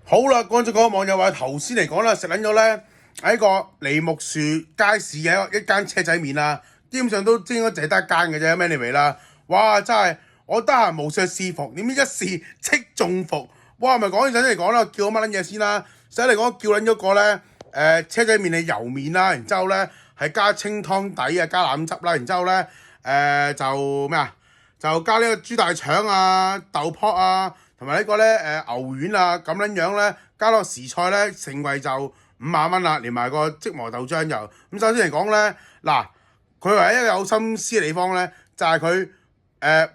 好啦，講咗嗰個網友話頭先嚟講啦，食撚咗咧喺個梨木樹街市嘅一間車仔麵啊，基本上都應該淨係得一間嘅啫，anyway 啦。哇！真係我得閒無事試服，點知一試即中伏。哇！咪講起上嚟講啦，叫咗乜撚嘢先啦？首先嚟講叫撚咗個咧車仔麵係油麵啦，然之後咧係加清湯底啊，加腩汁啦，然之後咧就咩啊？就加呢個豬大腸啊、豆卜啊，同埋呢個咧牛丸啊咁樣咧，加落時菜咧，成為就50,000蚊啦，連埋個即磨豆漿就咁。首先嚟講咧，嗱佢唯一一個有心思嘅地方咧，就係佢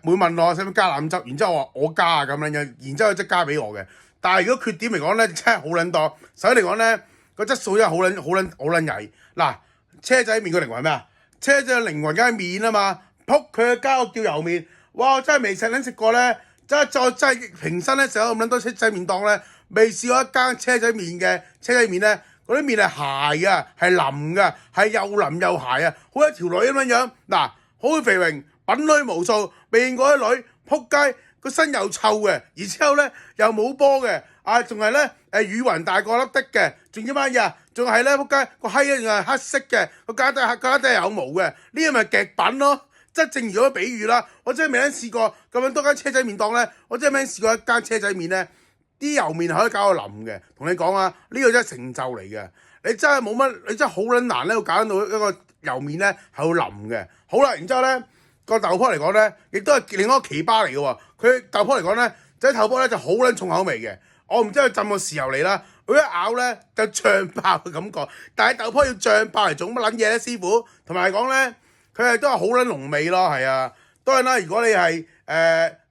會問我使唔使加腩汁，然之後我話我加啊咁樣，然之後即加俾我嘅。但係如果缺點嚟講咧，真係好撚多。首先嚟講咧，個質素真係好撚曳。嗱，車仔麵個靈魂係咩啊？車仔嘅靈魂梗係麵啊嘛，撲佢嘅交叫油麵。哇！真係未食過咧，真係平身咧食咗咁撚多車仔麵檔咧，未試過一間車仔麵嘅車仔麵咧，嗰啲麵係鞋啊，係腍㗎，係又腍又鞋啊，好似條女咁樣。嗱，好肥榮，品女無數，未見過啲女，撲街個身又臭嘅，然之後咧又冇波嘅，仲係咧乳暈大過粒的嘅，仲要乜嘢啊？仲係咧撲街個閪咧仲係黑色嘅，個家底係有毛嘅，呢啲咪極品咯。即係正如嗰個比喻啦，我真係未試過咁樣多間車仔麵檔咧，我真係未試過一間車仔麵咧，啲油麵可以搞到腍嘅。同你講啊，呢個真係成就嚟嘅。你真係冇乜，你真係好撚難咧，搞到一個油麵咧係會腍嘅。好啦，然之後咧個豆卜嚟講咧，亦都係另一個奇葩嚟嘅喎。佢豆卜嚟講咧，仔豆卜咧就好撚重口味嘅。我唔知佢浸個豉油嚟啦，佢一咬咧就脹爆嘅感覺。但係豆卜要脹爆嚟做乜撚嘢咧，師傅？同埋講咧。佢係都係好撚濃味咯，係啊。當然啦，如果你係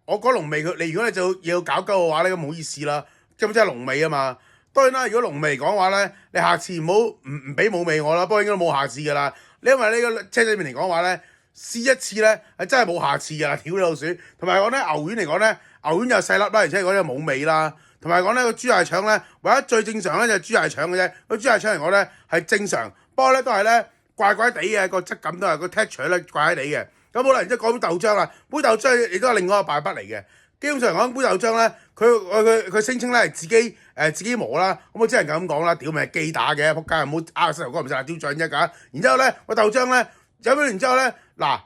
我講濃味，如果你就要搞鳩嘅話咧，咁唔好意思啦，咁真係濃味啊嘛。當然啦，如果濃味嚟講嘅話咧，你下次唔好唔俾冇味我啦，不過應該冇下次噶啦。因為呢個車仔麵嚟講嘅話咧，試一次咧係真係冇下次噶啦，屌你老鼠。同埋講咧牛丸嚟講咧，牛丸又細粒啦，而且講咧冇味啦。同埋講咧個豬大腸咧，唯一最正常咧就係豬大腸嘅啫。個豬大腸嚟講咧係正常，不過咧都係咧。怪怪地嘅個質感都係個 texture 咧怪怪地嘅。咁好啦，然之後講杯豆漿啦，杯豆漿亦都係另外一個敗筆嚟嘅。基本上嚟講杯豆漿咧，佢聲稱咧係自己磨啦，咁我只能咁講啦，屌咪係機打嘅，仆街唔好啊！膝頭哥唔使辣椒醬啫㗎。然之後咧個豆漿咧飲完之後咧嗱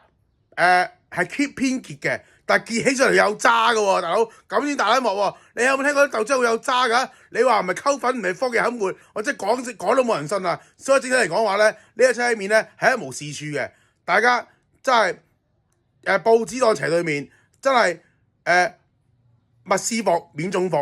係偏結嘅。但係結起上嚟有渣嘅喎，大佬咁先大粒幕喎。你有冇聽過啲豆漿會有渣㗎？你話唔係溝粉唔係科技口沫，我真係講都冇人信啊！所以整體嚟講話咧，呢個車仔麵咧係一無是處嘅。大家真係報紙檔斜對面，真係勿試服免中伏。